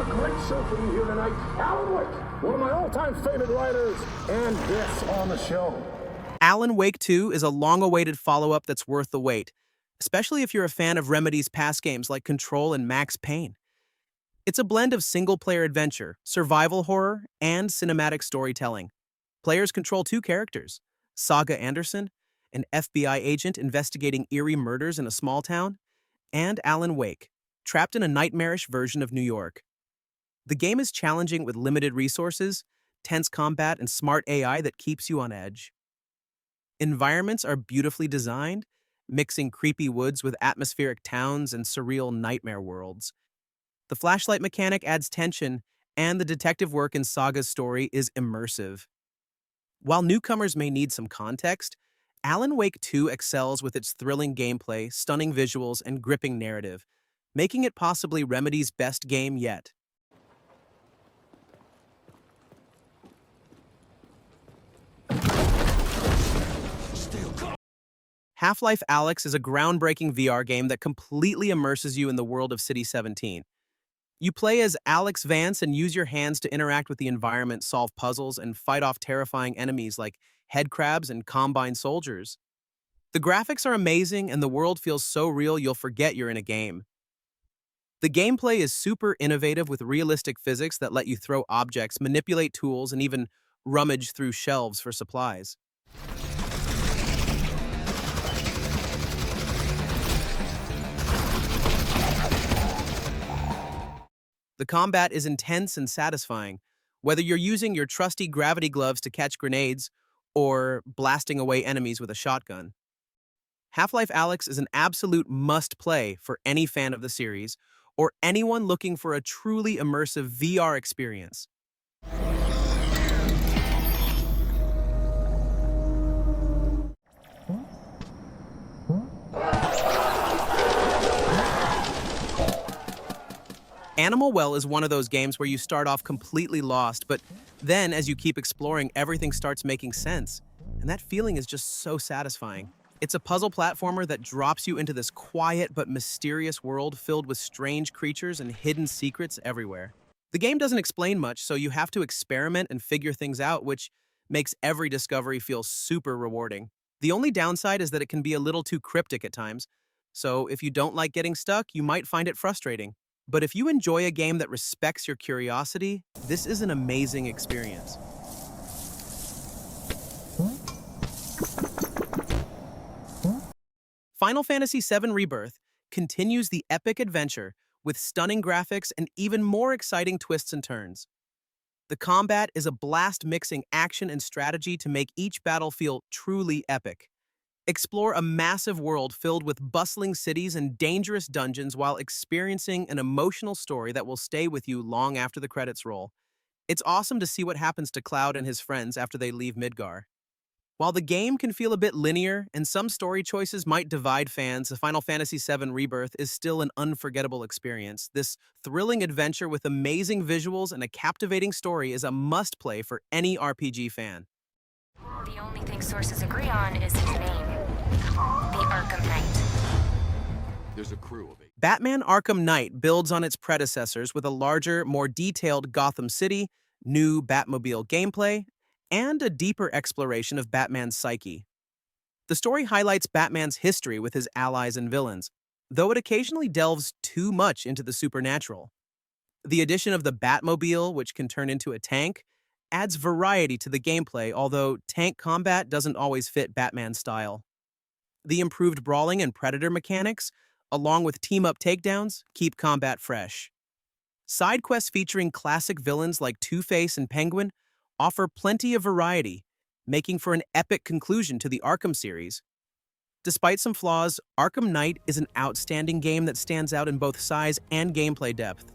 a great show for you here tonight. Alan Wake, one of my all-time favorite writers, and this on the show. Alan Wake 2 is a long-awaited follow-up that's worth the wait, especially if you're a fan of Remedy's past games like Control and Max Payne. It's a blend of single-player adventure, survival horror, and cinematic storytelling. Players control two characters, Saga Anderson, an FBI agent investigating eerie murders in a small town, and Alan Wake, trapped in a nightmarish version of New York. The game is challenging with limited resources, tense combat, and smart AI that keeps you on edge. Environments are beautifully designed, mixing creepy woods with atmospheric towns and surreal nightmare worlds. The flashlight mechanic adds tension, and the detective work in Saga's story is immersive. While newcomers may need some context, Alan Wake 2 excels with its thrilling gameplay, stunning visuals, and gripping narrative, making it possibly Remedy's best game yet. Half-Life Alyx is a groundbreaking VR game that completely immerses you in the world of City 17. You play as Alyx Vance and use your hands to interact with the environment, solve puzzles, and fight off terrifying enemies like headcrabs and combine soldiers. The graphics are amazing, and the world feels so real you'll forget you're in a game. The gameplay is super innovative with realistic physics that let you throw objects, manipulate tools, and even rummage through shelves for supplies. The combat is intense and satisfying, whether you're using your trusty gravity gloves to catch grenades or blasting away enemies with a shotgun. Half-Life Alyx is an absolute must-play for any fan of the series or anyone looking for a truly immersive VR experience. Animal Well is one of those games where you start off completely lost, but then as you keep exploring, everything starts making sense. And that feeling is just so satisfying. It's a puzzle platformer that drops you into this quiet but mysterious world filled with strange creatures and hidden secrets everywhere. The game doesn't explain much, so you have to experiment and figure things out, which makes every discovery feel super rewarding. The only downside is that it can be a little too cryptic at times, so if you don't like getting stuck, you might find it frustrating. But if you enjoy a game that respects your curiosity, this is an amazing experience. Final Fantasy VII Rebirth continues the epic adventure with stunning graphics and even more exciting twists and turns. The combat is a blast mixing action and strategy to make each battle feel truly epic. Explore a massive world filled with bustling cities and dangerous dungeons while experiencing an emotional story that will stay with you long after the credits roll. It's awesome to see what happens to Cloud and his friends after they leave Midgar. While the game can feel a bit linear and some story choices might divide fans, the Final Fantasy VII Rebirth is still an unforgettable experience. This thrilling adventure with amazing visuals and a captivating story is a must-play for any RPG fan. The only thing sources agree on is his name. The Arkham Knight. There's a crew of 8. Batman Arkham Knight builds on its predecessors with a larger, more detailed Gotham City, new Batmobile gameplay, and a deeper exploration of Batman's psyche. The story highlights Batman's history with his allies and villains, though it occasionally delves too much into the supernatural. The addition of the Batmobile, which can turn into a tank, adds variety to the gameplay, although tank combat doesn't always fit Batman's style. The improved brawling and predator mechanics, along with team-up takedowns, keep combat fresh. Side quests featuring classic villains like Two-Face and Penguin offer plenty of variety, making for an epic conclusion to the Arkham series. Despite some flaws, Arkham Knight is an outstanding game that stands out in both size and gameplay depth.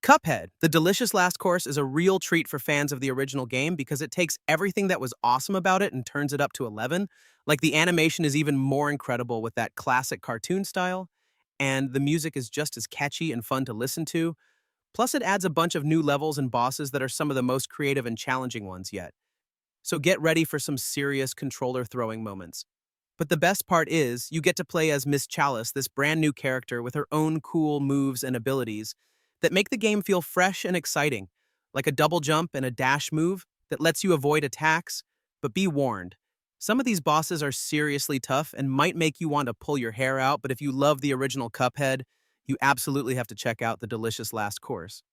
Cuphead, the delicious last course, is a real treat for fans of the original game because it takes everything that was awesome about it and turns it up to 11. Like, the animation is even more incredible with that classic cartoon style, and the music is just as catchy and fun to listen to. Plus, it adds a bunch of new levels and bosses that are some of the most creative and challenging ones yet. So get ready for some serious controller throwing moments. But the best part is, you get to play as Miss Chalice, this brand new character with her own cool moves and abilities that make the game feel fresh and exciting, like a double jump and a dash move that lets you avoid attacks. But be warned, some of these bosses are seriously tough and might make you want to pull your hair out, but if you love the original Cuphead, you absolutely have to check out the delicious last course.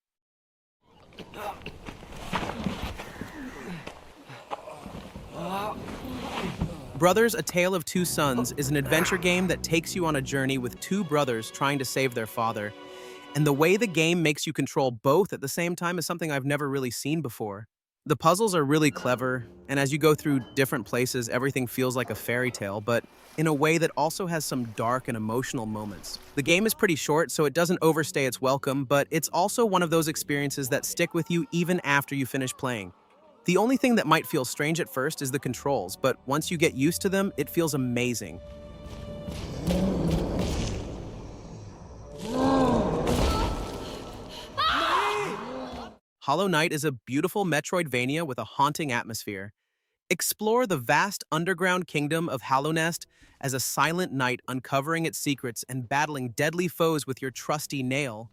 Brothers: A Tale of Two Sons is an adventure game that takes you on a journey with two brothers trying to save their father. And the way the game makes you control both at the same time is something I've never really seen before. The puzzles are really clever, and as you go through different places, everything feels like a fairy tale, but in a way that also has some dark and emotional moments. The game is pretty short, so it doesn't overstay its welcome, but it's also one of those experiences that stick with you even after you finish playing. The only thing that might feel strange at first is the controls, but once you get used to them, it feels amazing. Hollow Knight is a beautiful Metroidvania with a haunting atmosphere. Explore the vast underground kingdom of Hallownest as a silent knight uncovering its secrets and battling deadly foes with your trusty nail.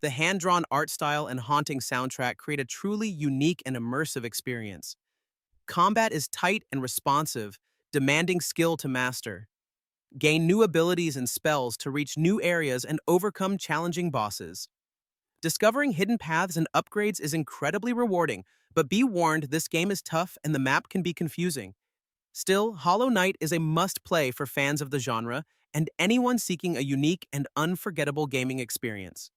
The hand-drawn art style and haunting soundtrack create a truly unique and immersive experience. Combat is tight and responsive, demanding skill to master. Gain new abilities and spells to reach new areas and overcome challenging bosses. Discovering hidden paths and upgrades is incredibly rewarding, but be warned, this game is tough and the map can be confusing. Still, Hollow Knight is a must-play for fans of the genre and anyone seeking a unique and unforgettable gaming experience.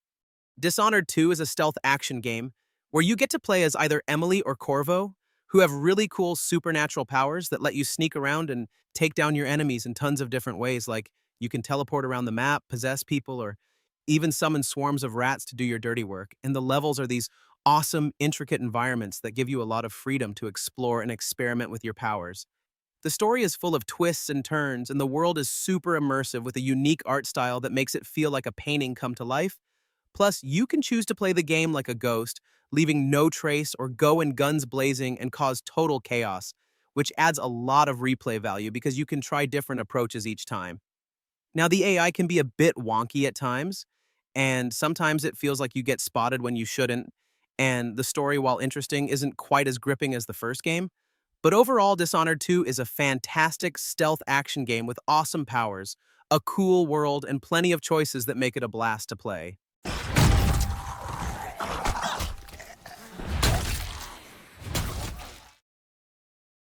Dishonored 2 is a stealth action game where you get to play as either Emily or Corvo, who have really cool supernatural powers that let you sneak around and take down your enemies in tons of different ways, like you can teleport around the map, possess people, or even summon swarms of rats to do your dirty work. And the levels are these awesome, intricate environments that give you a lot of freedom to explore and experiment with your powers. The story is full of twists and turns, and the world is super immersive with a unique art style that makes it feel like a painting come to life. Plus, you can choose to play the game like a ghost, leaving no trace, or go in guns blazing and cause total chaos, which adds a lot of replay value because you can try different approaches each time. Now, the AI can be a bit wonky at times, and sometimes it feels like you get spotted when you shouldn't, and the story, while interesting, isn't quite as gripping as the first game. But overall, Dishonored 2 is a fantastic stealth action game with awesome powers, a cool world, and plenty of choices that make it a blast to play.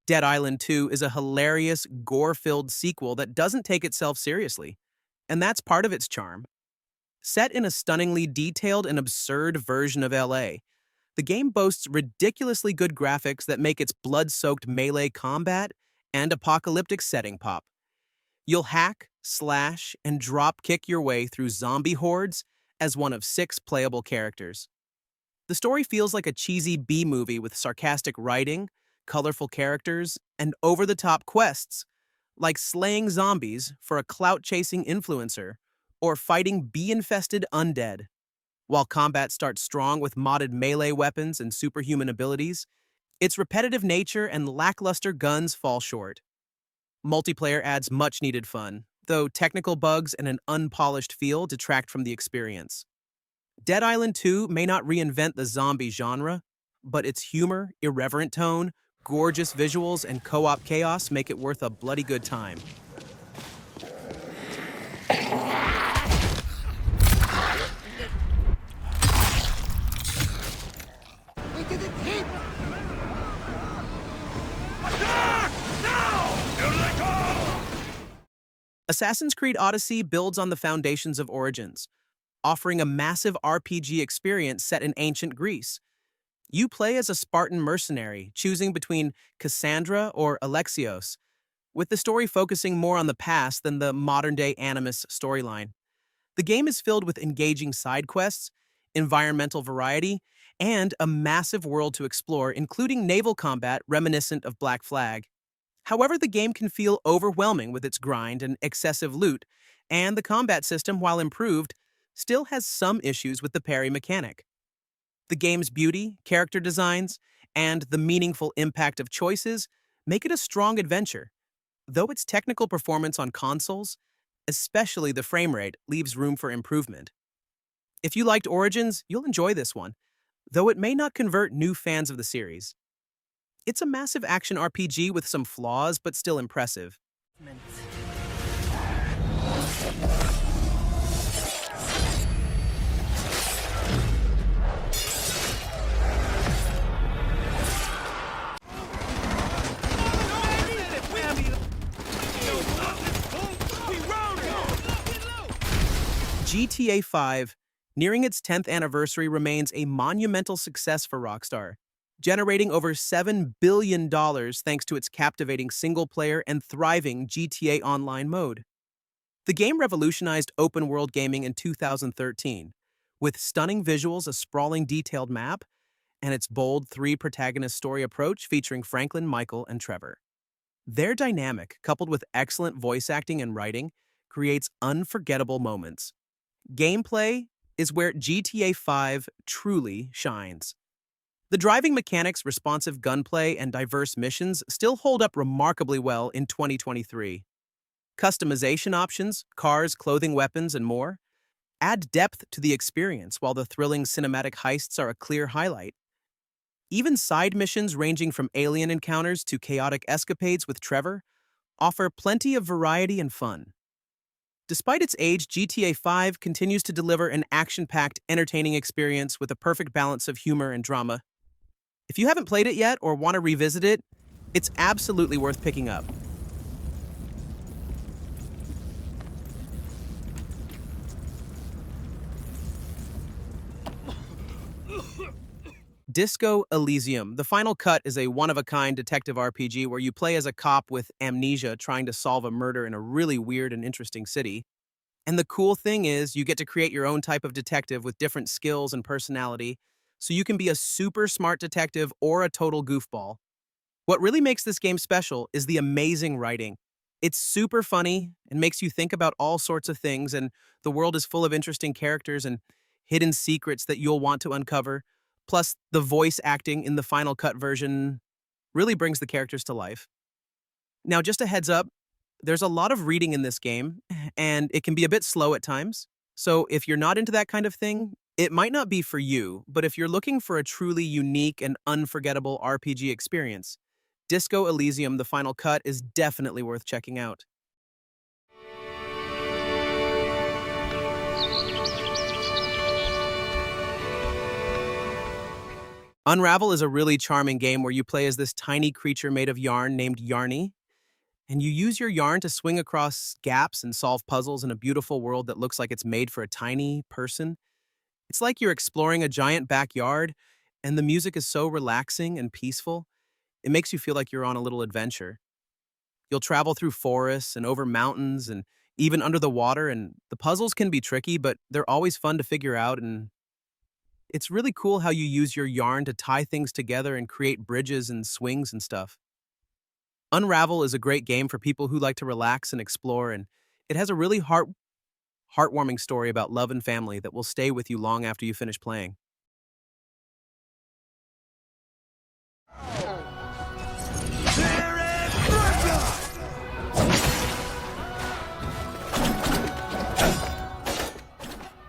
Dead Island 2 is a hilarious, gore-filled sequel that doesn't take itself seriously, and that's part of its charm. Set in a stunningly detailed and absurd version of LA, the game boasts ridiculously good graphics that make its blood-soaked melee combat and apocalyptic setting pop. You'll hack, slash, and drop-kick your way through zombie hordes as one of 6 playable characters. The story feels like a cheesy B-movie with sarcastic writing, colorful characters, and over-the-top quests, like slaying zombies for a clout-chasing influencer or fighting bee-infested undead. While combat starts strong with modded melee weapons and superhuman abilities, its repetitive nature and lackluster guns fall short. Multiplayer adds much-needed fun, though technical bugs and an unpolished feel detract from the experience. Dead Island 2 may not reinvent the zombie genre, but its humor, irreverent tone, gorgeous visuals, and co-op chaos make it worth a bloody good time. Assassin's Creed Odyssey builds on the foundations of Origins, offering a massive RPG experience set in ancient Greece. You play as a Spartan mercenary, choosing between Cassandra or Alexios, with the story focusing more on the past than the modern-day Animus storyline. The game is filled with engaging side quests, environmental variety, and a massive world to explore, including naval combat reminiscent of Black Flag. However, the game can feel overwhelming with its grind and excessive loot, and the combat system, while improved, still has some issues with the parry mechanic. The game's beauty, character designs, and the meaningful impact of choices make it a strong adventure, though its technical performance on consoles, especially the frame rate, leaves room for improvement. If you liked Origins, you'll enjoy this one, though it may not convert new fans of the series. It's a massive action RPG with some flaws, but still impressive. GTA 5, nearing its 10th anniversary, remains a monumental success for Rockstar, generating over $7 billion thanks to its captivating single-player and thriving GTA Online mode. The game revolutionized open-world gaming in 2013, with stunning visuals, a sprawling detailed map, and its bold three-protagonist story approach featuring Franklin, Michael, and Trevor. Their dynamic, coupled with excellent voice acting and writing, creates unforgettable moments. Gameplay is where GTA 5 truly shines. The driving mechanics, responsive gunplay, and diverse missions still hold up remarkably well in 2023. Customization options, cars, clothing, weapons, and more add depth to the experience, while the thrilling cinematic heists are a clear highlight. Even side missions ranging from alien encounters to chaotic escapades with Trevor offer plenty of variety and fun. Despite its age, GTA 5 continues to deliver an action-packed, entertaining experience with a perfect balance of humor and drama. If you haven't played it yet or want to revisit it, it's absolutely worth picking up. Disco Elysium: The Final Cut is a one-of-a-kind detective RPG where you play as a cop with amnesia trying to solve a murder in a really weird and interesting city. And the cool thing is, you get to create your own type of detective with different skills and personality, so you can be a super smart detective or a total goofball. What really makes this game special is the amazing writing. It's super funny and makes you think about all sorts of things, and the world is full of interesting characters and hidden secrets that you'll want to uncover. Plus, the voice acting in the Final Cut version really brings the characters to life. Now, just a heads up, there's a lot of reading in this game, and it can be a bit slow at times. So if you're not into that kind of thing, it might not be for you, but if you're looking for a truly unique and unforgettable RPG experience, Disco Elysium: The Final Cut is definitely worth checking out. Unravel is a really charming game where you play as this tiny creature made of yarn named Yarny, and you use your yarn to swing across gaps and solve puzzles in a beautiful world that looks like it's made for a tiny person. It's like you're exploring a giant backyard, and the music is so relaxing and peaceful. It makes you feel like you're on a little adventure. You'll travel through forests and over mountains and even under the water, and the puzzles can be tricky, but they're always fun to figure out, and it's really cool how you use your yarn to tie things together and create bridges and swings and stuff. Unravel is a great game for people who like to relax and explore, and it has a really heartwarming story about love and family that will stay with you long after you finish playing.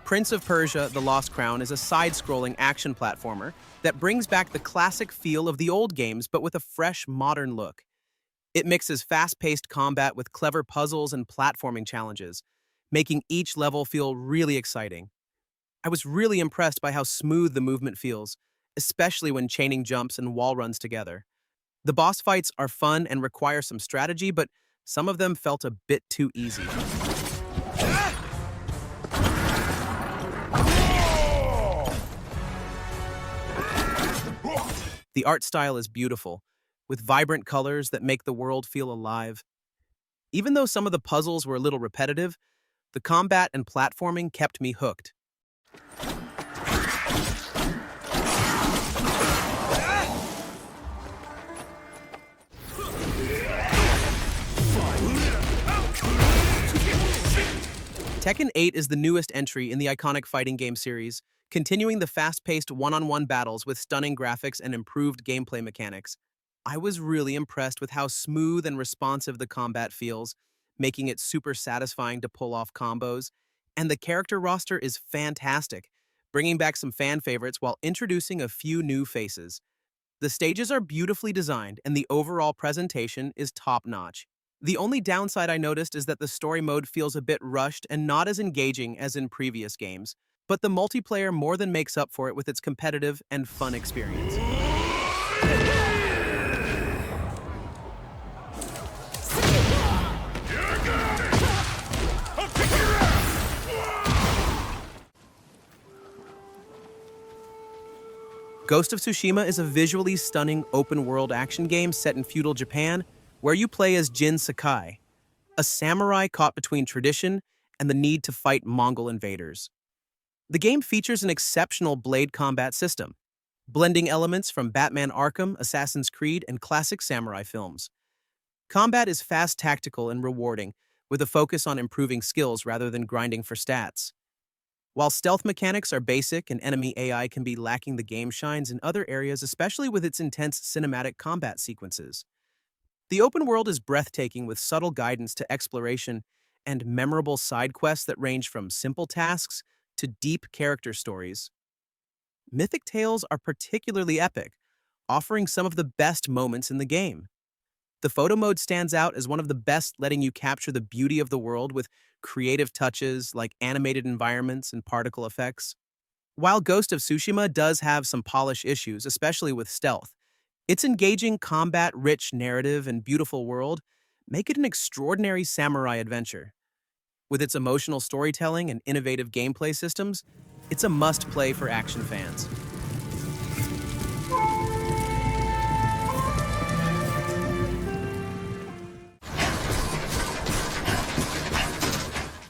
Prince of Persia: The Lost Crown is a side-scrolling action platformer that brings back the classic feel of the old games but with a fresh, modern look. It mixes fast-paced combat with clever puzzles and platforming challenges, making each level feel really exciting. I was really impressed by how smooth the movement feels, especially when chaining jumps and wall runs together. The boss fights are fun and require some strategy, but some of them felt a bit too easy. The art style is beautiful, with vibrant colors that make the world feel alive. Even though some of the puzzles were a little repetitive, the combat and platforming kept me hooked. Tekken 8 is the newest entry in the iconic fighting game series, continuing the fast-paced one-on-one battles with stunning graphics and improved gameplay mechanics. I was really impressed with how smooth and responsive the combat feels, making it super satisfying to pull off combos, and the character roster is fantastic, bringing back some fan favorites while introducing a few new faces. The stages are beautifully designed, and the overall presentation is top-notch. The only downside I noticed is that the story mode feels a bit rushed and not as engaging as in previous games, but the multiplayer more than makes up for it with its competitive and fun experience. Ghost of Tsushima is a visually stunning open-world action game set in feudal Japan where you play as Jin Sakai, a samurai caught between tradition and the need to fight Mongol invaders. The game features an exceptional blade combat system, blending elements from Batman Arkham, Assassin's Creed, and classic samurai films. Combat is fast, tactical, and rewarding, with a focus on improving skills rather than grinding for stats. While stealth mechanics are basic and enemy AI can be lacking, the game shines in other areas, especially with its intense cinematic combat sequences. The open world is breathtaking with subtle guidance to exploration and memorable side quests that range from simple tasks to deep character stories. Mythic tales are particularly epic, offering some of the best moments in the game. The photo mode stands out as one of the best, letting you capture the beauty of the world with creative touches like animated environments and particle effects. While Ghost of Tsushima does have some polish issues, especially with stealth, its engaging, combat-rich narrative and beautiful world make it an extraordinary samurai adventure. With its emotional storytelling and innovative gameplay systems, it's a must-play for action fans.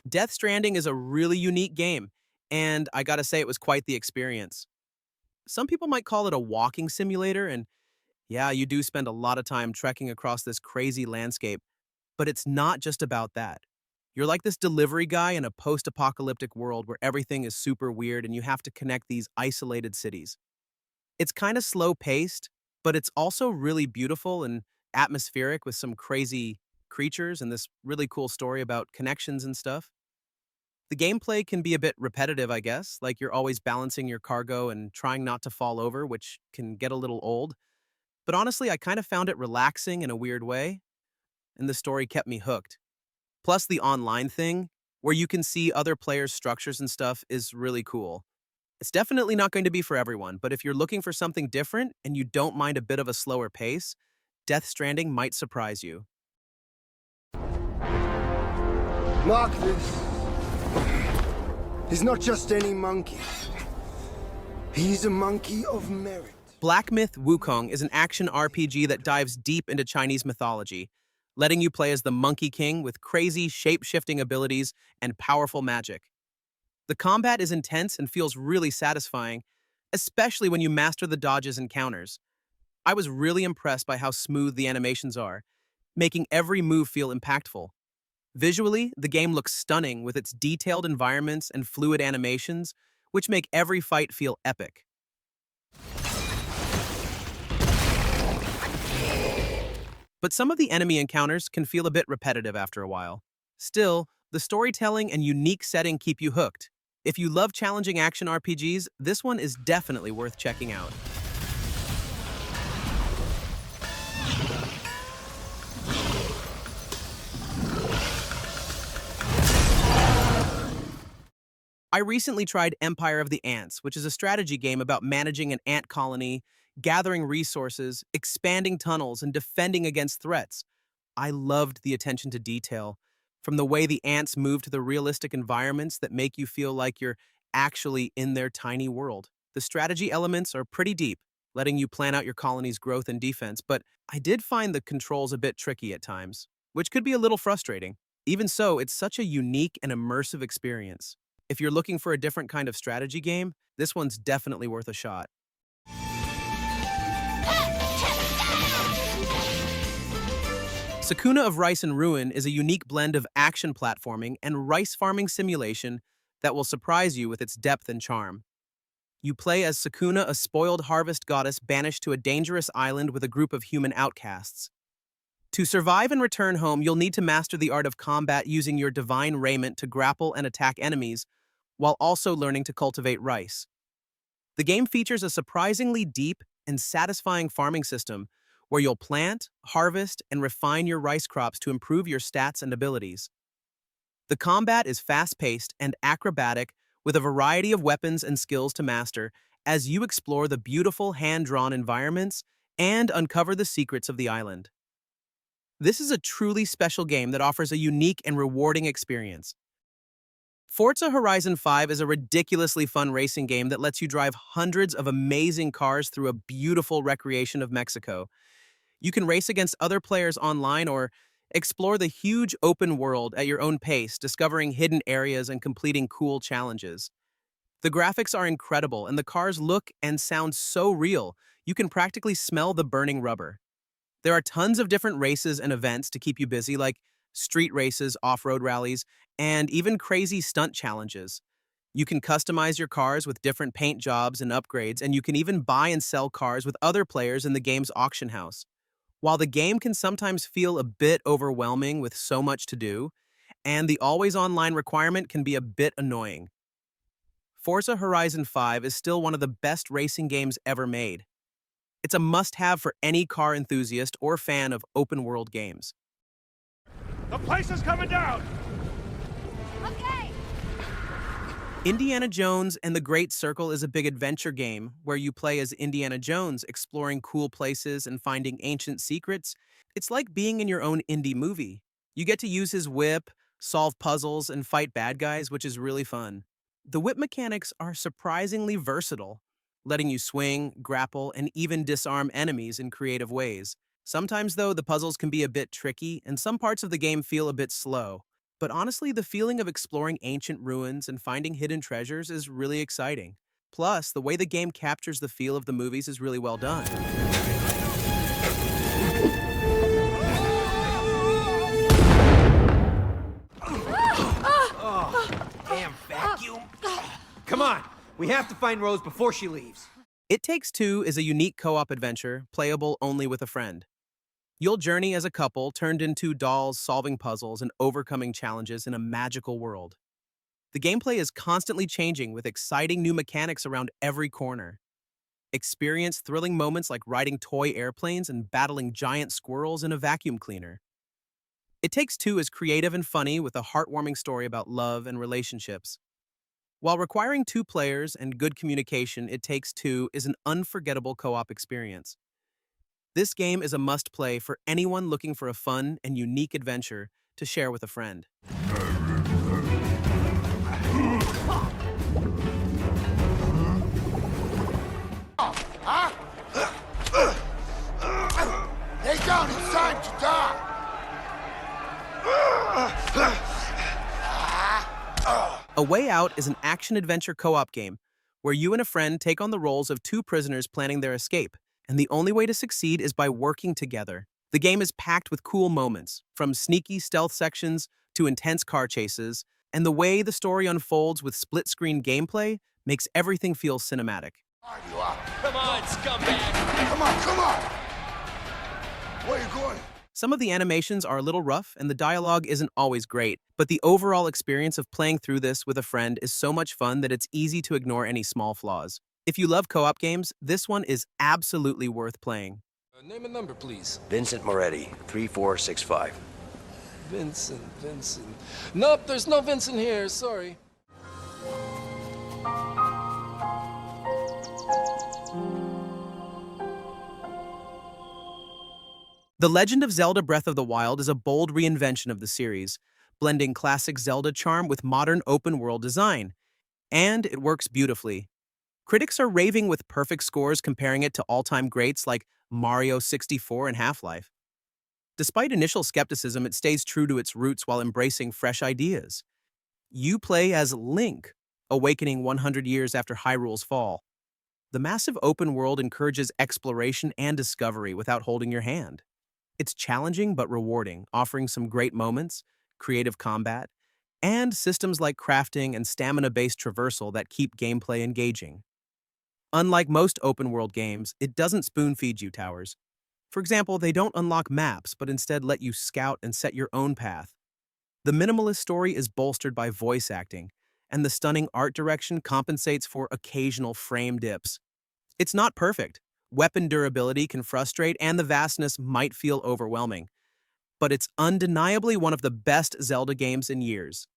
Death Stranding is a really unique game, and I gotta say it was quite the experience. Some people might call it a walking simulator, and yeah, you do spend a lot of time trekking across this crazy landscape, but it's not just about that. You're like this delivery guy in a post-apocalyptic world where everything is super weird and you have to connect these isolated cities. It's kind of slow-paced, but it's also really beautiful and atmospheric with some crazy creatures and this really cool story about connections and stuff. The gameplay can be a bit repetitive, I guess, like you're always balancing your cargo and trying not to fall over, which can get a little old. But honestly, I kind of found it relaxing in a weird way, and the story kept me hooked. Plus, the online thing, where you can see other players' structures and stuff, is really cool. It's definitely not going to be for everyone, but if you're looking for something different and you don't mind a bit of a slower pace, Death Stranding might surprise you. Mark this. He's not just any monkey. He's a monkey of merit. Black Myth: Wukong is an action RPG that dives deep into Chinese mythology, letting you play as the Monkey King with crazy, shape-shifting abilities and powerful magic. The combat is intense and feels really satisfying, especially when you master the dodges and counters. I was really impressed by how smooth the animations are, making every move feel impactful. Visually, the game looks stunning with its detailed environments and fluid animations, which make every fight feel epic. But some of the enemy encounters can feel a bit repetitive after a while. Still, the storytelling and unique setting keep you hooked. If you love challenging action RPGs, this one is definitely worth checking out. I recently tried Empire of the Ants, which is a strategy game about managing an ant colony, gathering resources, expanding tunnels, and defending against threats. I loved the attention to detail, from the way the ants move to the realistic environments that make you feel like you're actually in their tiny world. The strategy elements are pretty deep, letting you plan out your colony's growth and defense, but I did find the controls a bit tricky at times, which could be a little frustrating. Even so, it's such a unique and immersive experience. If you're looking for a different kind of strategy game, this one's definitely worth a shot. Sakuna of Rice and Ruin is a unique blend of action platforming and rice farming simulation that will surprise you with its depth and charm. You play as Sakuna, a spoiled harvest goddess banished to a dangerous island with a group of human outcasts. To survive and return home, you'll need to master the art of combat using your divine raiment to grapple and attack enemies, while also learning to cultivate rice. The game features a surprisingly deep and satisfying farming system where you'll plant, harvest, and refine your rice crops to improve your stats and abilities. The combat is fast-paced and acrobatic with a variety of weapons and skills to master as you explore the beautiful hand-drawn environments and uncover the secrets of the island. This is a truly special game that offers a unique and rewarding experience. Forza Horizon 5 is a ridiculously fun racing game that lets you drive hundreds of amazing cars through a beautiful recreation of Mexico. You can race against other players online or explore the huge open world at your own pace, discovering hidden areas and completing cool challenges. The graphics are incredible, and the cars look and sound so real, you can practically smell the burning rubber. There are tons of different races and events to keep you busy, like street races, off-road rallies, and even crazy stunt challenges. You can customize your cars with different paint jobs and upgrades, and you can even buy and sell cars with other players in the game's auction house. While the game can sometimes feel a bit overwhelming with so much to do, and the always online requirement can be a bit annoying, Forza Horizon 5 is still one of the best racing games ever made. It's a must-have for any car enthusiast or fan of open-world games. The place is coming down! Okay! Indiana Jones and the Great Circle is a big adventure game where you play as Indiana Jones, exploring cool places and finding ancient secrets. It's like being in your own indie movie. You get to use his whip, solve puzzles, and fight bad guys, which is really fun. The whip mechanics are surprisingly versatile, letting you swing, grapple, and even disarm enemies in creative ways. Sometimes, though, the puzzles can be a bit tricky, and some parts of the game feel a bit slow. But honestly, the feeling of exploring ancient ruins and finding hidden treasures is really exciting. Plus, the way the game captures the feel of the movies is really well done. Damn vacuum. Come on, we have to find Rose before she leaves. It Takes Two is a unique co-op adventure, playable only with a friend. You'll journey as a couple turned into dolls, solving puzzles and overcoming challenges in a magical world. The gameplay is constantly changing with exciting new mechanics around every corner. Experience thrilling moments like riding toy airplanes and battling giant squirrels in a vacuum cleaner. It Takes Two is creative and funny with a heartwarming story about love and relationships. While requiring two players and good communication, It Takes Two is an unforgettable co-op experience. This game is a must-play for anyone looking for a fun and unique adventure to share with a friend. Lay down, it's time to die! A Way Out is an action-adventure co-op game where you and a friend take on the roles of two prisoners planning their escape, and the only way to succeed is by working together. The game is packed with cool moments, from sneaky stealth sections to intense car chases, and the way the story unfolds with split-screen gameplay makes everything feel cinematic. Come on, scumbag! Come on! Where are you going? Some of the animations are a little rough and the dialogue isn't always great, but the overall experience of playing through this with a friend is so much fun that it's easy to ignore any small flaws. If you love co-op games, this one is absolutely worth playing. Name and number, please. Vincent Moretti, 3465. Vincent. Nope, there's no Vincent here, sorry. The Legend of Zelda Breath of the Wild is a bold reinvention of the series, blending classic Zelda charm with modern open-world design. And it works beautifully. Critics are raving with perfect scores comparing it to all-time greats like Mario 64 and Half-Life. Despite initial skepticism, it stays true to its roots while embracing fresh ideas. You play as Link, awakening 100 years after Hyrule's fall. The massive open world encourages exploration and discovery without holding your hand. It's challenging but rewarding, offering some great moments, creative combat, and systems like crafting and stamina-based traversal that keep gameplay engaging. Unlike most open-world games, it doesn't spoon-feed you towers. For example, they don't unlock maps, but instead let you scout and set your own path. The minimalist story is bolstered by voice acting, and the stunning art direction compensates for occasional frame dips. It's not perfect. Weapon durability can frustrate, and the vastness might feel overwhelming. But it's undeniably one of the best Zelda games in years.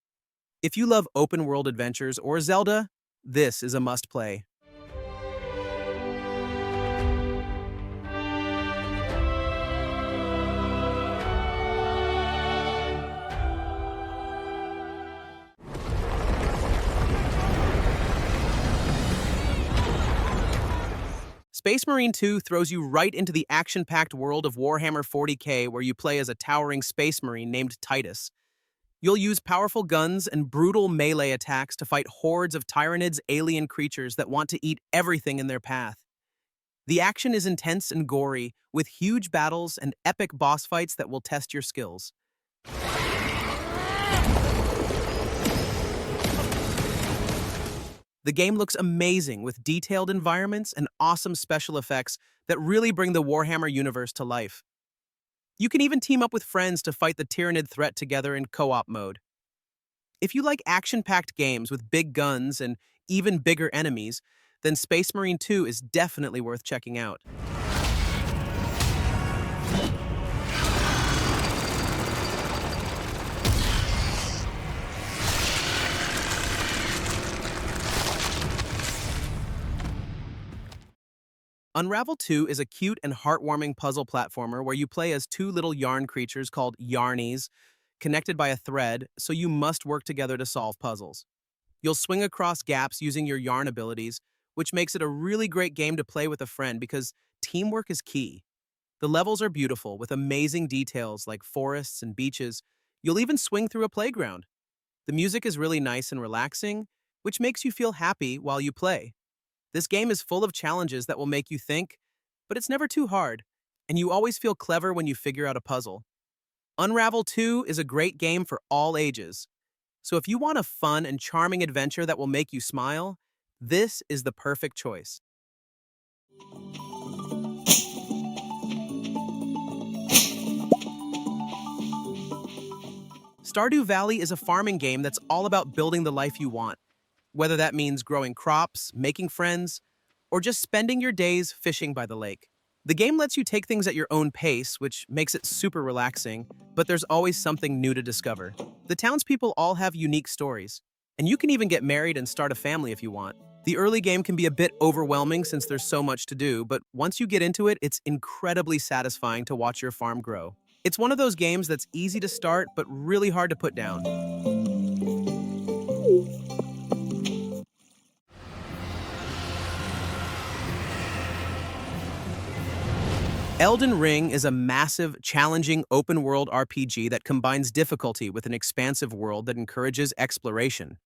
If you love open-world adventures or Zelda, this is a must-play. Space Marine 2 throws you right into the action-packed world of Warhammer 40K, where you play as a towering space marine named Titus. You'll use powerful guns and brutal melee attacks to fight hordes of Tyranids alien creatures that want to eat everything in their path. The action is intense and gory, with huge battles and epic boss fights that will test your skills. The game looks amazing with detailed environments and awesome special effects that really bring the Warhammer universe to life. You can even team up with friends to fight the Tyranid threat together in co-op mode. If you like action-packed games with big guns and even bigger enemies, then Space Marine 2 is definitely worth checking out. Unravel 2 is a cute and heartwarming puzzle platformer where you play as two little yarn creatures called Yarnies, connected by a thread, so you must work together to solve puzzles. You'll swing across gaps using your yarn abilities, which makes it a really great game to play with a friend because teamwork is key. The levels are beautiful, with amazing details like forests and beaches. You'll even swing through a playground. The music is really nice and relaxing, which makes you feel happy while you play. This game is full of challenges that will make you think, but it's never too hard, and you always feel clever when you figure out a puzzle. Unravel 2 is a great game for all ages. So if you want a fun and charming adventure that will make you smile, this is the perfect choice. Stardew Valley is a farming game that's all about building the life you want. Whether that means growing crops, making friends, or just spending your days fishing by the lake. The game lets you take things at your own pace, which makes it super relaxing, but there's always something new to discover. The townspeople all have unique stories, and you can even get married and start a family if you want. The early game can be a bit overwhelming since there's so much to do, but once you get into it, it's incredibly satisfying to watch your farm grow. It's one of those games that's easy to start, but really hard to put down. Elden Ring is a massive, challenging open-world RPG that combines difficulty with an expansive world that encourages exploration.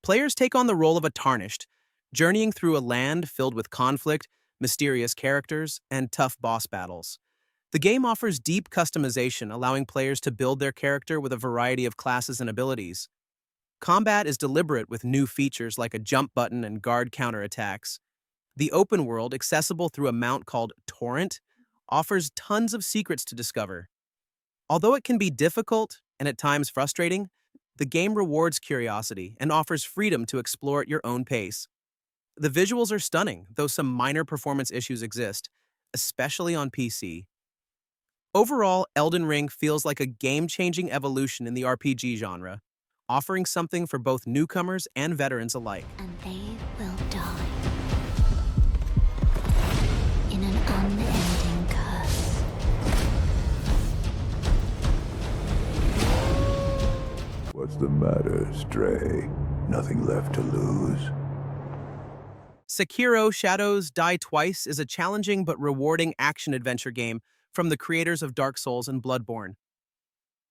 Players take on the role of a Tarnished, journeying through a land filled with conflict, mysterious characters, and tough boss battles. The game offers deep customization, allowing players to build their character with a variety of classes and abilities. Combat is deliberate with new features like a jump button and guard counterattacks. The open world, accessible through a mount called Torrent, offers tons of secrets to discover. Although it can be difficult and at times frustrating, the game rewards curiosity and offers freedom to explore at your own pace. The visuals are stunning, though some minor performance issues exist, especially on PC. Overall, Elden Ring feels like a game-changing evolution in the RPG genre, offering something for both newcomers and veterans alike. And they will die in an unending curse. What's the matter, Stray? Nothing left to lose? Sekiro Shadows Die Twice is a challenging but rewarding action-adventure game from the creators of Dark Souls and Bloodborne.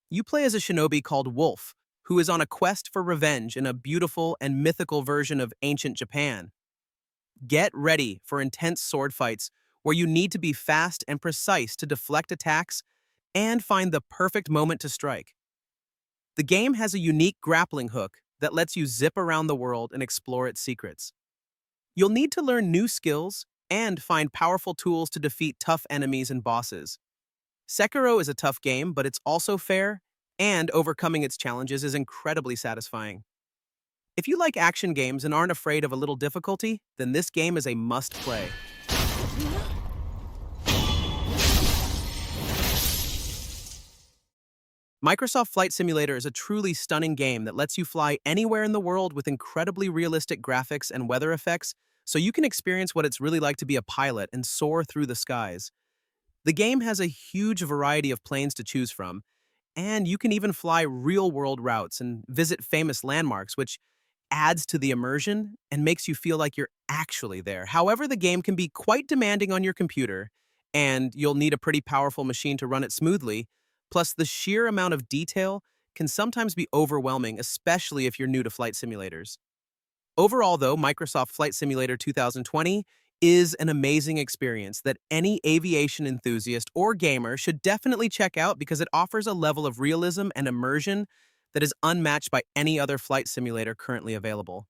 You play as a shinobi called Wolf, who is on a quest for revenge in a beautiful and mythical version of ancient Japan. Get ready for intense sword fights where you need to be fast and precise to deflect attacks and find the perfect moment to strike. The game has a unique grappling hook that lets you zip around the world and explore its secrets. You'll need to learn new skills and find powerful tools to defeat tough enemies and bosses. Sekiro is a tough game, but it's also fair, and overcoming its challenges is incredibly satisfying. If you like action games and aren't afraid of a little difficulty, then this game is a must-play. Microsoft Flight Simulator is a truly stunning game that lets you fly anywhere in the world with incredibly realistic graphics and weather effects, so you can experience what it's really like to be a pilot and soar through the skies. The game has a huge variety of planes to choose from, and you can even fly real-world routes and visit famous landmarks, which adds to the immersion and makes you feel like you're actually there. However, the game can be quite demanding on your computer, and you'll need a pretty powerful machine to run it smoothly. Plus, the sheer amount of detail can sometimes be overwhelming, especially if you're new to flight simulators. Overall, though, Microsoft Flight Simulator 2020 is an amazing experience that any aviation enthusiast or gamer should definitely check out because it offers a level of realism and immersion that is unmatched by any other flight simulator currently available.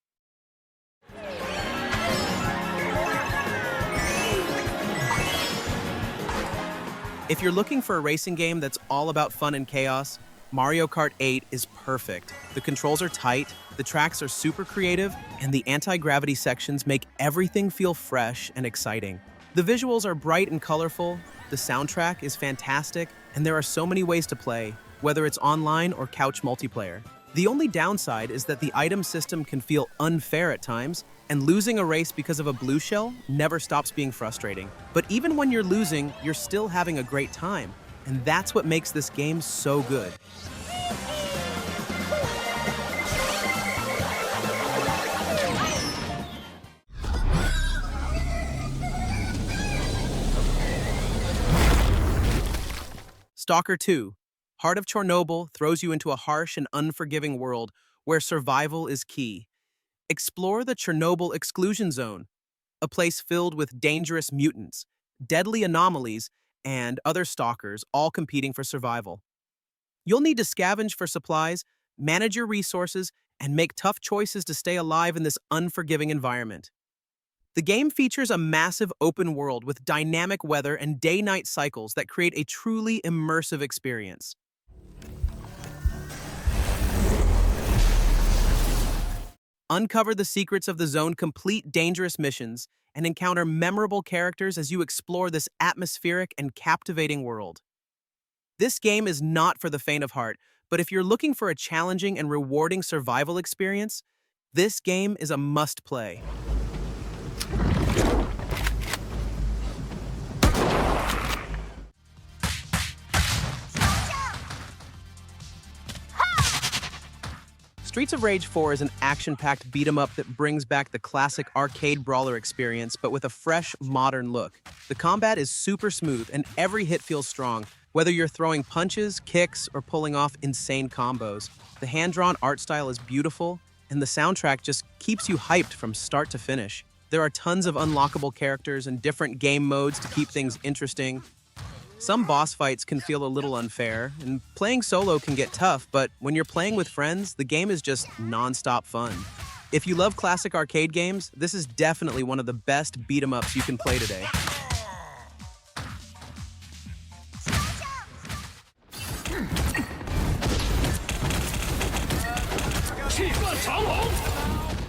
If you're looking for a racing game that's all about fun and chaos, Mario Kart 8 is perfect. The controls are tight, the tracks are super creative, and the anti-gravity sections make everything feel fresh and exciting. The visuals are bright and colorful, the soundtrack is fantastic, and there are so many ways to play, whether it's online or couch multiplayer. The only downside is that the item system can feel unfair at times, and losing a race because of a blue shell never stops being frustrating. But even when you're losing, you're still having a great time, and that's what makes this game so good. Stalker 2, Heart of Chernobyl throws you into a harsh and unforgiving world where survival is key. Explore the Chernobyl Exclusion Zone, a place filled with dangerous mutants, deadly anomalies, and other stalkers all competing for survival. You'll need to scavenge for supplies, manage your resources, and make tough choices to stay alive in this unforgiving environment. The game features a massive open world with dynamic weather and day-night cycles that create a truly immersive experience. Uncover the secrets of the zone, complete dangerous missions, and encounter memorable characters as you explore this atmospheric and captivating world. This game is not for the faint of heart, but if you're looking for a challenging and rewarding survival experience, this game is a must-play. Streets of Rage 4 is an action-packed beat-em-up that brings back the classic arcade brawler experience, but with a fresh, modern look. The combat is super smooth, and every hit feels strong, whether you're throwing punches, kicks, or pulling off insane combos. The hand-drawn art style is beautiful, and the soundtrack just keeps you hyped from start to finish. There are tons of unlockable characters and different game modes to keep things interesting. Some boss fights can feel a little unfair, and playing solo can get tough, but when you're playing with friends, the game is just non-stop fun. If you love classic arcade games, this is definitely one of the best beat-em-ups you can play today.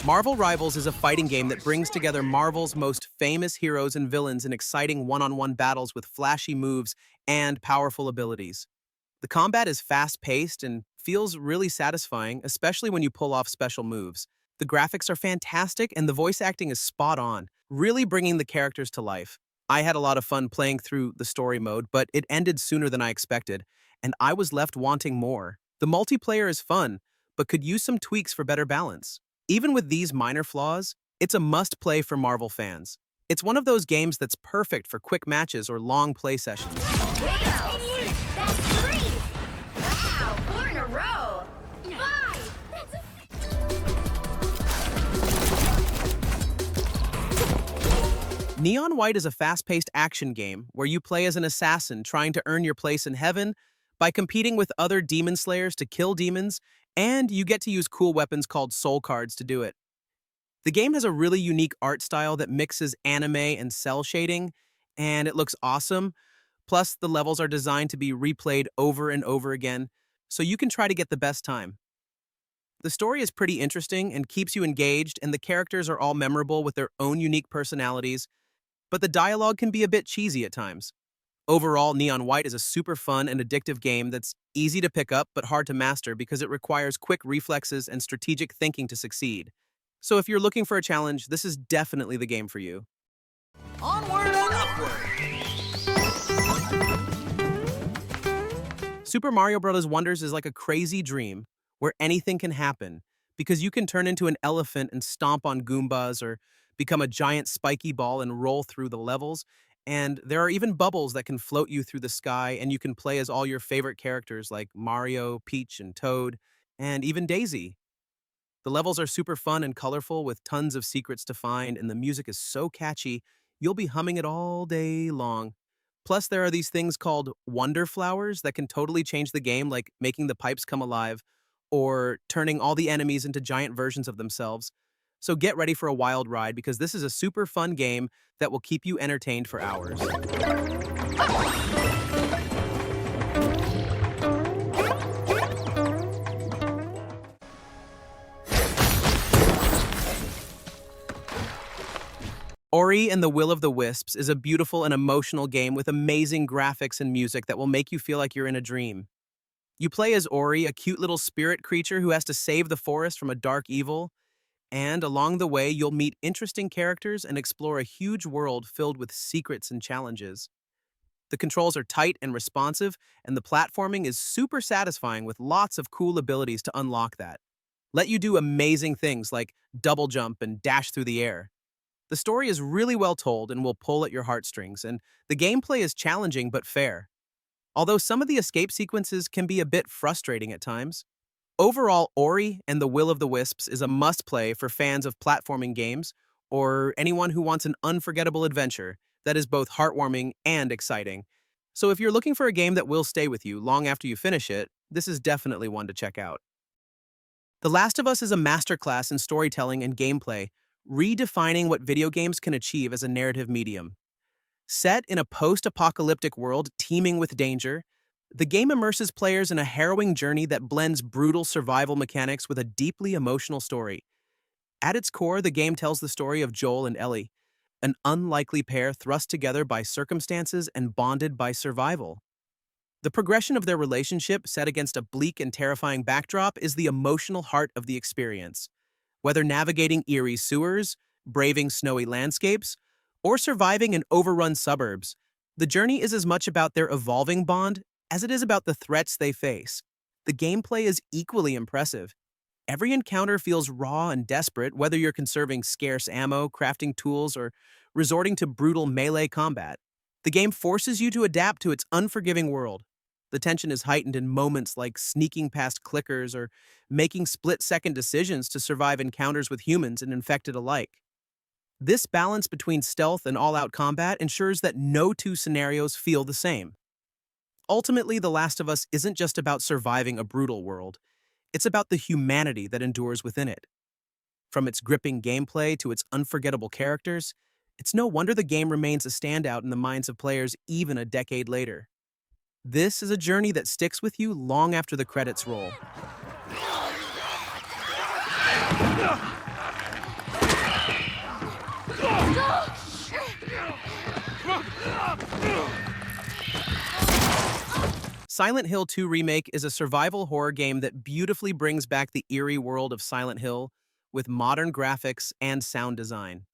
Marvel Rivals is a fighting game that brings together Marvel's most famous heroes and villains in exciting one-on-one battles with flashy moves and powerful abilities. The combat is fast-paced and feels really satisfying, especially when you pull off special moves. The graphics are fantastic and the voice acting is spot on, really bringing the characters to life. I had a lot of fun playing through the story mode, but it ended sooner than I expected, and I was left wanting more. The multiplayer is fun, but could use some tweaks for better balance. Even with these minor flaws, it's a must-play for Marvel fans. It's one of those games that's perfect for quick matches or long play sessions. Wow, that's 3! Wow, 4 in a row! 5! Neon White is a fast-paced action game where you play as an assassin trying to earn your place in heaven, by competing with other demon slayers to kill demons, and you get to use cool weapons called soul cards to do it. The game has a really unique art style that mixes anime and cel shading, and it looks awesome. Plus, the levels are designed to be replayed over and over again, so you can try to get the best time. The story is pretty interesting and keeps you engaged, and the characters are all memorable with their own unique personalities, but the dialogue can be a bit cheesy at times. Overall, Neon White is a super fun and addictive game that's easy to pick up but hard to master because it requires quick reflexes and strategic thinking to succeed. So if you're looking for a challenge, this is definitely the game for you. Onward and upward! Super Mario Bros. Wonders is like a crazy dream where anything can happen because you can turn into an elephant and stomp on Goombas or become a giant spiky ball and roll through the levels. And there are even bubbles that can float you through the sky, and you can play as all your favorite characters like Mario, Peach, and Toad, and even Daisy. The levels are super fun and colorful with tons of secrets to find, and the music is so catchy, you'll be humming it all day long. Plus, there are these things called wonder flowers that can totally change the game, like making the pipes come alive or turning all the enemies into giant versions of themselves. So get ready for a wild ride because this is a super fun game that will keep you entertained for hours. Ori and the Will of the Wisps is a beautiful and emotional game with amazing graphics and music that will make you feel like you're in a dream. You play as Ori, a cute little spirit creature who has to save the forest from a dark evil, and along the way you'll meet interesting characters and explore a huge world filled with secrets and challenges. The controls are tight and responsive, and the platforming is super satisfying with lots of cool abilities to unlock that. Let you do amazing things like double jump and dash through the air. The story is really well told and will pull at your heartstrings, and the gameplay is challenging but fair. Although some of the escape sequences can be a bit frustrating at times. Overall, Ori and the Will of the Wisps is a must-play for fans of platforming games or anyone who wants an unforgettable adventure that is both heartwarming and exciting. So if you're looking for a game that will stay with you long after you finish it, this is definitely one to check out. The Last of Us is a masterclass in storytelling and gameplay, redefining what video games can achieve as a narrative medium. Set in a post-apocalyptic world teeming with danger, the game immerses players in a harrowing journey that blends brutal survival mechanics with a deeply emotional story. At its core, the game tells the story of Joel and Ellie, an unlikely pair thrust together by circumstances and bonded by survival. The progression of their relationship, set against a bleak and terrifying backdrop, is the emotional heart of the experience. Whether navigating eerie sewers, braving snowy landscapes, or surviving in overrun suburbs, the journey is as much about their evolving bond as it is about the threats they face. The gameplay is equally impressive. Every encounter feels raw and desperate, whether you're conserving scarce ammo, crafting tools, or resorting to brutal melee combat. The game forces you to adapt to its unforgiving world. The tension is heightened in moments like sneaking past clickers or making split-second decisions to survive encounters with humans and infected alike. This balance between stealth and all-out combat ensures that no two scenarios feel the same. Ultimately, The Last of Us isn't just about surviving a brutal world. It's about the humanity that endures within it. From its gripping gameplay to its unforgettable characters, it's no wonder the game remains a standout in the minds of players even a decade later. This is a journey that sticks with you long after the credits roll. Silent Hill 2 Remake is a survival horror game that beautifully brings back the eerie world of Silent Hill with modern graphics and sound design.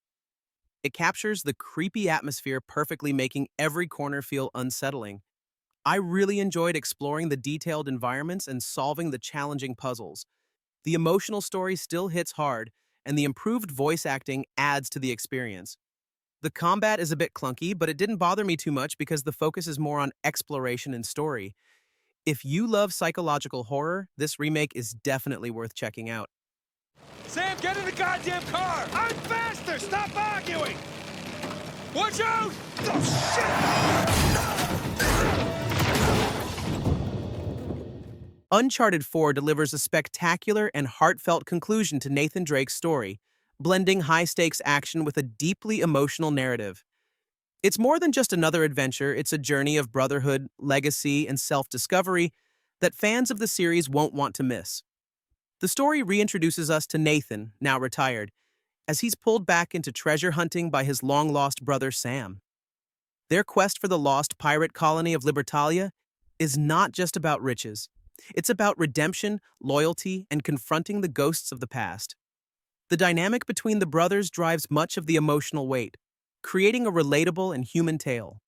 It captures the creepy atmosphere perfectly, making every corner feel unsettling. I really enjoyed exploring the detailed environments and solving the challenging puzzles. The emotional story still hits hard, and the improved voice acting adds to the experience. The combat is a bit clunky, but it didn't bother me too much because the focus is more on exploration and story. If you love psychological horror, this remake is definitely worth checking out. Sam, get in the goddamn car! I'm faster! Stop arguing! Watch out! Oh, shit! Uncharted 4 delivers a spectacular and heartfelt conclusion to Nathan Drake's story, blending high-stakes action with a deeply emotional narrative. It's more than just another adventure, it's a journey of brotherhood, legacy, and self-discovery that fans of the series won't want to miss. The story reintroduces us to Nathan, now retired, as he's pulled back into treasure hunting by his long-lost brother Sam. Their quest for the lost pirate colony of Libertalia is not just about riches. It's about redemption, loyalty, and confronting the ghosts of the past. The dynamic between the brothers drives much of the emotional weight, creating a relatable and human tale.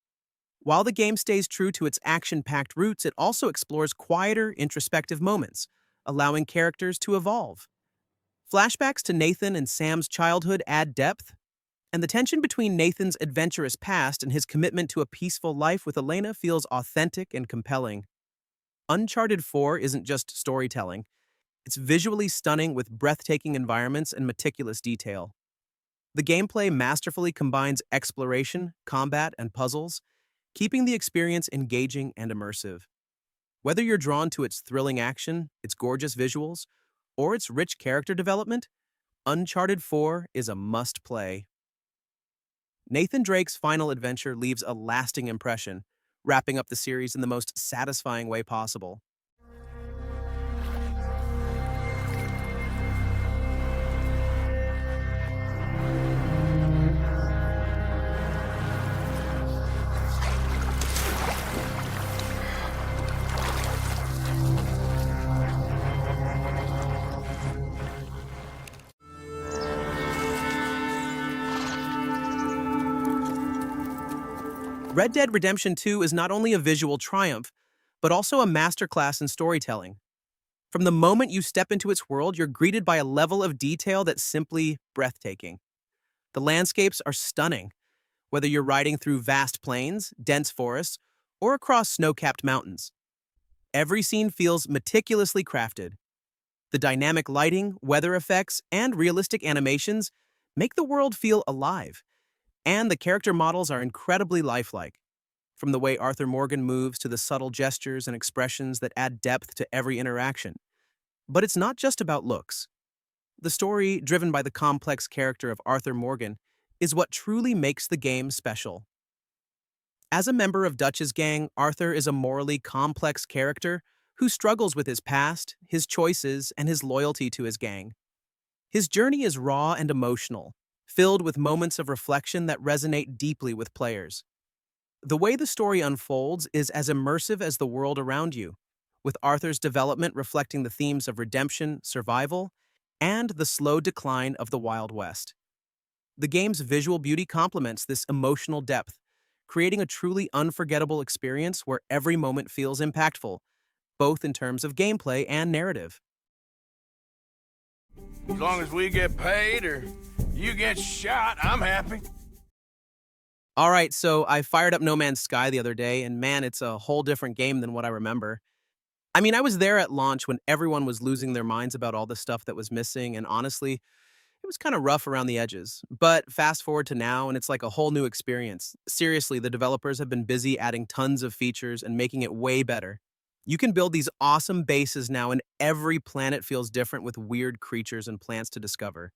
While the game stays true to its action-packed roots, it also explores quieter, introspective moments, allowing characters to evolve. Flashbacks to Nathan and Sam's childhood add depth, and the tension between Nathan's adventurous past and his commitment to a peaceful life with Elena feels authentic and compelling. Uncharted 4 isn't just storytelling. It's visually stunning with breathtaking environments and meticulous detail. The gameplay masterfully combines exploration, combat, and puzzles, keeping the experience engaging and immersive. Whether you're drawn to its thrilling action, its gorgeous visuals, or its rich character development, Uncharted 4 is a must-play. Nathan Drake's final adventure leaves a lasting impression, wrapping up the series in the most satisfying way possible. Red Dead Redemption 2 is not only a visual triumph, but also a masterclass in storytelling. From the moment you step into its world, you're greeted by a level of detail that's simply breathtaking. The landscapes are stunning, whether you're riding through vast plains, dense forests, or across snow-capped mountains. Every scene feels meticulously crafted. The dynamic lighting, weather effects, and realistic animations make the world feel alive. And the character models are incredibly lifelike, from the way Arthur Morgan moves to the subtle gestures and expressions that add depth to every interaction. But it's not just about looks. The story, driven by the complex character of Arthur Morgan, is what truly makes the game special. As a member of Dutch's gang, Arthur is a morally complex character who struggles with his past, his choices, and his loyalty to his gang. His journey is raw and emotional, filled with moments of reflection that resonate deeply with players. The way the story unfolds is as immersive as the world around you, with Arthur's development reflecting the themes of redemption, survival, and the slow decline of the Wild West. The game's visual beauty complements this emotional depth, creating a truly unforgettable experience where every moment feels impactful, both in terms of gameplay and narrative. As long as we get paid or you get shot, I'm happy. All right, so I fired up No Man's Sky the other day, and man, it's a whole different game than what I remember. I mean, I was there at launch when everyone was losing their minds about all the stuff that was missing, and honestly, it was kind of rough around the edges. But fast forward to now, and it's like a whole new experience. Seriously, the developers have been busy adding tons of features and making it way better. You can build these awesome bases now, and every planet feels different with weird creatures and plants to discover.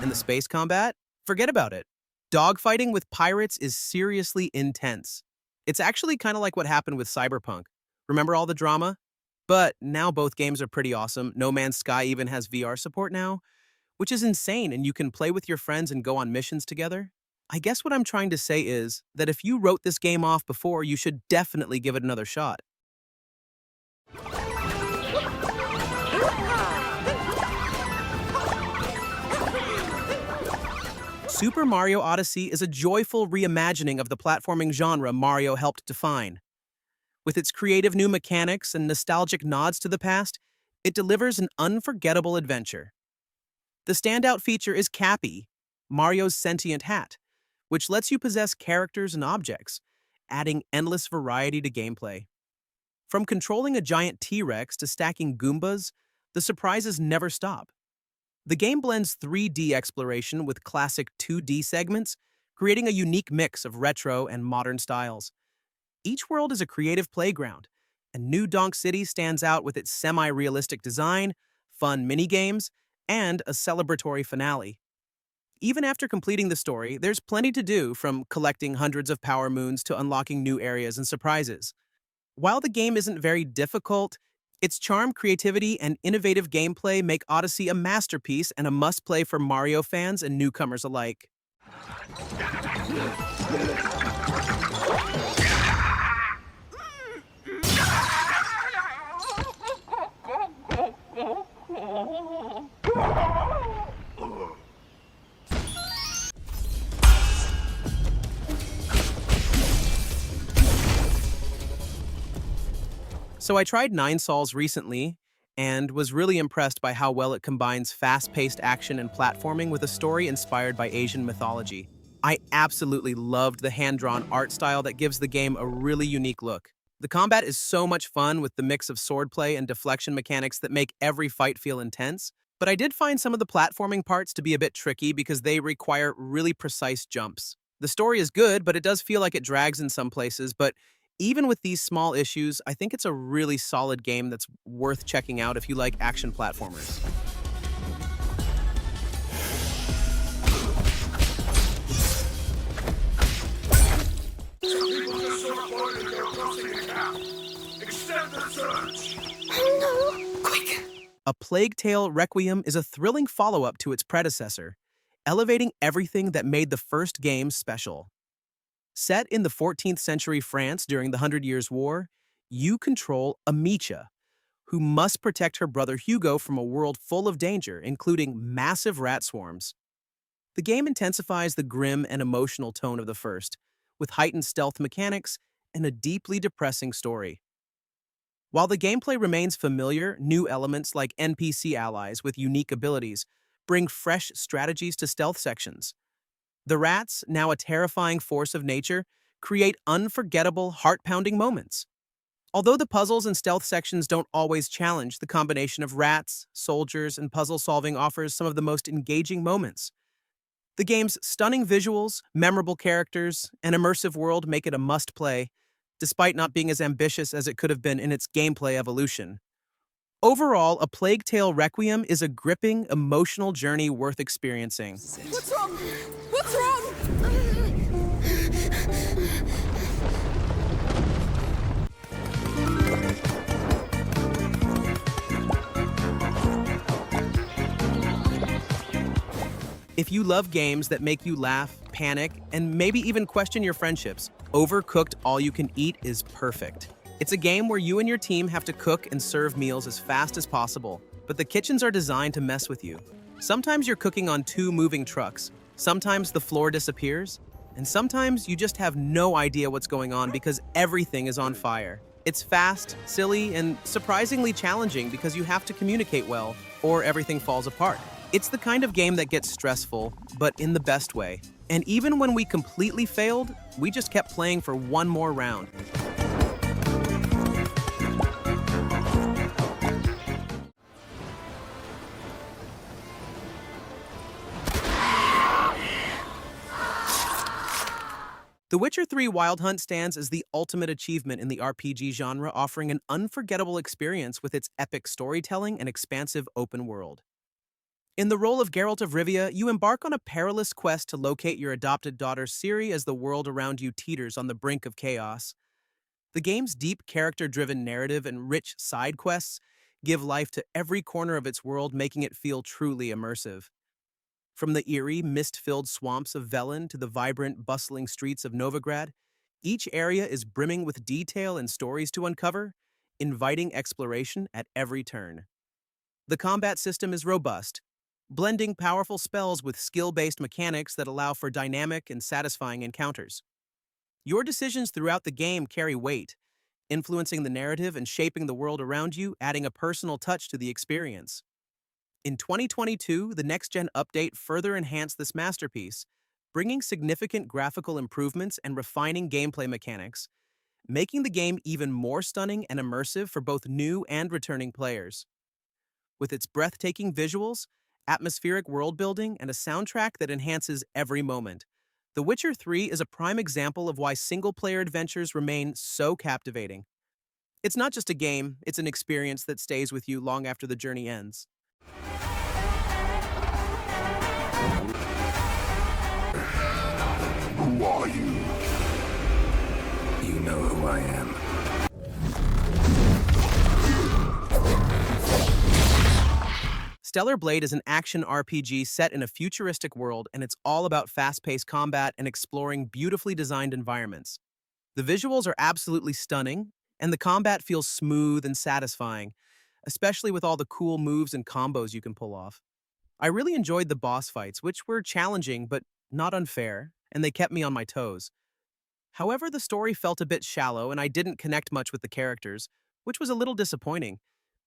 And the space combat? Forget about it. Dogfighting with pirates is seriously intense. It's actually kind of like what happened with Cyberpunk. Remember all the drama? But now both games are pretty awesome. No Man's Sky even has VR support now, which is insane, and you can play with your friends and go on missions together. I guess what I'm trying to say is that if you wrote this game off before, you should definitely give it another shot. Super Mario Odyssey is a joyful reimagining of the platforming genre Mario helped define. With its creative new mechanics and nostalgic nods to the past, it delivers an unforgettable adventure. The standout feature is Cappy, Mario's sentient hat, which lets you possess characters and objects, adding endless variety to gameplay. From controlling a giant T-Rex to stacking Goombas, the surprises never stop. The game blends 3D exploration with classic 2D segments, creating a unique mix of retro and modern styles. Each world is a creative playground, and New Donk City stands out with its semi-realistic design, fun minigames, and a celebratory finale. Even after completing the story, there's plenty to do, from collecting hundreds of power moons to unlocking new areas and surprises. While the game isn't very difficult, its charm, creativity, and innovative gameplay make Odyssey a masterpiece and a must-play for Mario fans and newcomers alike. So I tried Nine Sols recently and was really impressed by how well it combines fast-paced action and platforming with a story inspired by Asian mythology. I absolutely loved the hand-drawn art style that gives the game a really unique look. The combat is so much fun with the mix of swordplay and deflection mechanics that make every fight feel intense, but I did find some of the platforming parts to be a bit tricky because they require really precise jumps. The story is good, but it does feel like it drags in some places, but even with these small issues, I think it's a really solid game that's worth checking out if you like action platformers. No! Quick! A Plague Tale: Requiem is a thrilling follow-up to its predecessor, elevating everything that made the first game special. Set in the 14th century France during the Hundred Years' War, you control Amicia, who must protect her brother Hugo from a world full of danger, including massive rat swarms. The game intensifies the grim and emotional tone of the first, with heightened stealth mechanics and a deeply depressing story. While the gameplay remains familiar, new elements like NPC allies with unique abilities bring fresh strategies to stealth sections. The rats, now a terrifying force of nature, create unforgettable, heart-pounding moments. Although the puzzles and stealth sections don't always challenge, the combination of rats, soldiers, and puzzle-solving offers some of the most engaging moments. The game's stunning visuals, memorable characters, and immersive world make it a must-play, despite not being as ambitious as it could have been in its gameplay evolution. Overall, A Plague Tale: Requiem is a gripping, emotional journey worth experiencing. What's wrong? What's wrong? If you love games that make you laugh, panic, and maybe even question your friendships, Overcooked All You Can Eat is perfect. It's a game where you and your team have to cook and serve meals as fast as possible, but the kitchens are designed to mess with you. Sometimes you're cooking on two moving trucks, sometimes the floor disappears, and sometimes you just have no idea what's going on because everything is on fire. It's fast, silly, and surprisingly challenging because you have to communicate well, or everything falls apart. It's the kind of game that gets stressful, but in the best way. And even when we completely failed, we just kept playing for one more round. The Witcher 3 Wild Hunt stands as the ultimate achievement in the RPG genre, offering an unforgettable experience with its epic storytelling and expansive open world. In the role of Geralt of Rivia, you embark on a perilous quest to locate your adopted daughter Ciri as the world around you teeters on the brink of chaos. The game's deep character-driven narrative and rich side quests give life to every corner of its world, making it feel truly immersive. From the eerie, mist-filled swamps of Velen to the vibrant, bustling streets of Novigrad, each area is brimming with detail and stories to uncover, inviting exploration at every turn. The combat system is robust, blending powerful spells with skill-based mechanics that allow for dynamic and satisfying encounters. Your decisions throughout the game carry weight, influencing the narrative and shaping the world around you, adding a personal touch to the experience. In 2022, the next-gen update further enhanced this masterpiece, bringing significant graphical improvements and refining gameplay mechanics, making the game even more stunning and immersive for both new and returning players. With its breathtaking visuals, atmospheric world building, and a soundtrack that enhances every moment, The Witcher 3 is a prime example of why single-player adventures remain so captivating. It's not just a game, it's an experience that stays with you long after the journey ends. Who are you? You know who I am. Stellar Blade is an action RPG set in a futuristic world, and it's all about fast-paced combat and exploring beautifully designed environments. The visuals are absolutely stunning, and the combat feels smooth and satisfying, especially with all the cool moves and combos you can pull off. I really enjoyed the boss fights, which were challenging but not unfair, and they kept me on my toes. However, the story felt a bit shallow, and I didn't connect much with the characters, which was a little disappointing.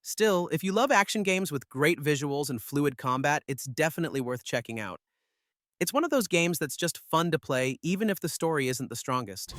Still, if you love action games with great visuals and fluid combat, it's definitely worth checking out. It's one of those games that's just fun to play, even if the story isn't the strongest.